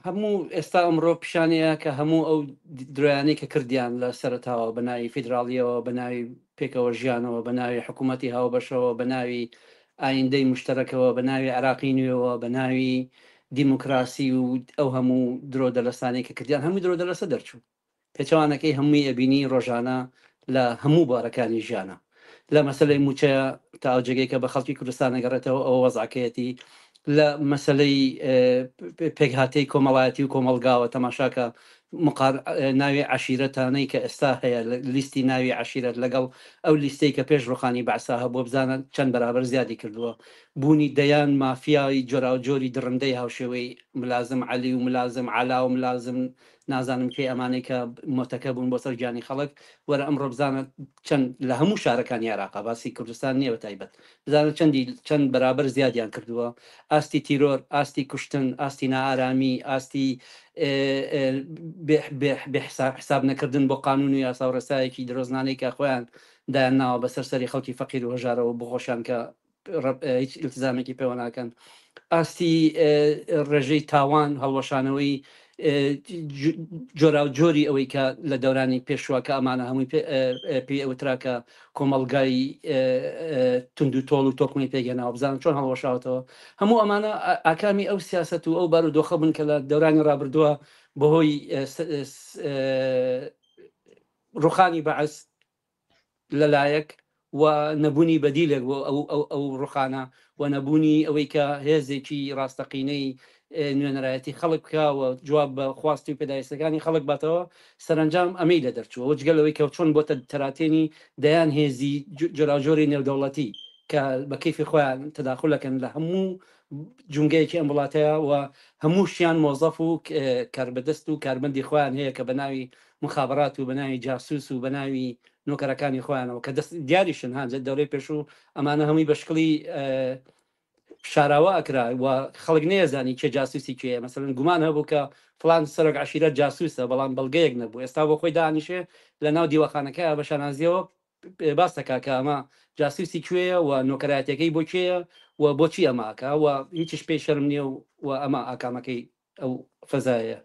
هەموو ئێستا ئەمڕۆ پیشانەیە کە هەموو ئەو درۆیانەی کە کردیان لە سەرتاوە بە ناوی فیدراالیەوە بە ناوی پێکەوە ژیانەوە بە ناوی حکوومەتتی هاوبەشەوە بە ناوی ئایندەی مشتەرەکەوە بە ناوی عراقی نوێەوە بە ناوی دیموکراسی و ئەو هەموو درۆ دەلەسانی کە کردیان هەمووی درۆ دەلەسە دەرچوو پێچوانەکەی هەمووی ئەبینی ڕۆژانە لە هەموو بارەکانی ژیانە لە مەسلەی موچەیە تا ئەوجگەی کە بە خەڵکی کوردستان گەڕێتەوە ئەوە وەزعکەیەتی لە مەسلەی پێکهاتەی کۆمەڵایەتی و کۆمەلگاوە تەماشاکە ناوی عشیرەتانەی کە ئێستا هەیە لیستی ناوی عشیرەت لەگەڵ ئەو لیستەی کە پێش ڕوخانی بەعسا هەبووە بزانە چەند بەرابەر زیادی کردووە بوونی دەیان مافیای جۆراوجۆری درڕندەی هاوشێوەی ملازم علی و ملازم علا و ملازم نازانم کێ ئەمانەی کە مۆتەکە بوون بۆ سەر گیانی خەڵک وەرە ئەمڕۆ بزانە چەند لە هەموو شارەکانی عێراقا باسی کوردستان نییە تایبەت بزانە چەند بەرابەر زیادیان کردووە ئاستی تیرۆر ئاستی کوشتن ئاستی نائارامی ئاستی حساب نەکردن بۆ قانون و یاسا و ڕێسایەکی درۆزنانەی کە خۆیان دایان ناوە بەسەر سەری خەڵکی فەقیر و هەژارەوە بخۆشیان کە هیچ التزامێکی پێوە ناکەن ئاستی ڕێژەی تاوان هەڵوەشانەوەی جۆرا و جۆری ئەوەی کە لە دەورانی پێشوە کە ئەمانە هەمووی پێی ئەوتراکە کۆمەلگای تونند و تۆڵ و تۆکمی پێگەناوە بزانن چۆن هەڵوەشاوتەوە هەموو ئەمانە ئاکامی ئەو سیاست و ئەو بار و دۆخە بوون کە لە دەورانی ڕابردووە بەهۆی ڕوخانی بەعس لەلایەک و نەبوونی بەدیلێک بۆ ئەو ڕوخانە و نەبوونی ئەوەی کە هێزێکی ڕاستەقینەی نوێنەرایەتی خەڵک بکەوە جواب بە خواستی و پێداویستەکانی خەڵک باتەوە سەرنجام ئەمەی لە دەرچووە وەجگەلەوەی کە چۆن بۆتە تەراتێنی دەیان هێزی جۆراژۆری نێودەوڵەتی کە بە کەیفی خۆیان تداخلەکەن لە هەموو جونگەیەکی ئەم وڵاتەیە و هەموو شیان مۆزەف و کاربەدەست و کاربەندی خۆیان هەیە کە بە ناوی مخابرات و بە ناوی جاسوس و بە ناوی نۆکەرەکانی خۆیانەوە کە دەست دیاریشن هاانجە دەورەی پێشوو ئەمانە هەمووی بەشکلی شاراوە ئەکرا و خەڵک نێزانی کێ جاسوسی کوێ مەسەرن گومان هەبوو کە فلان سەرک عشیرەت جاسوسە بەڵام بەڵگەیەک نەبوو ئێستا بۆ خۆی دانیشێ لە ناو دیوەخانەکە بە شانازیەوە باس دەکا کە ئەمە جاسوسی کوێیە و نۆکەراتەکەی بۆ کێیە و بۆچی ئەماکە و هیچیش پێی شەرم نییە و ئەمە ئاکامەکەی ئەو فەزایە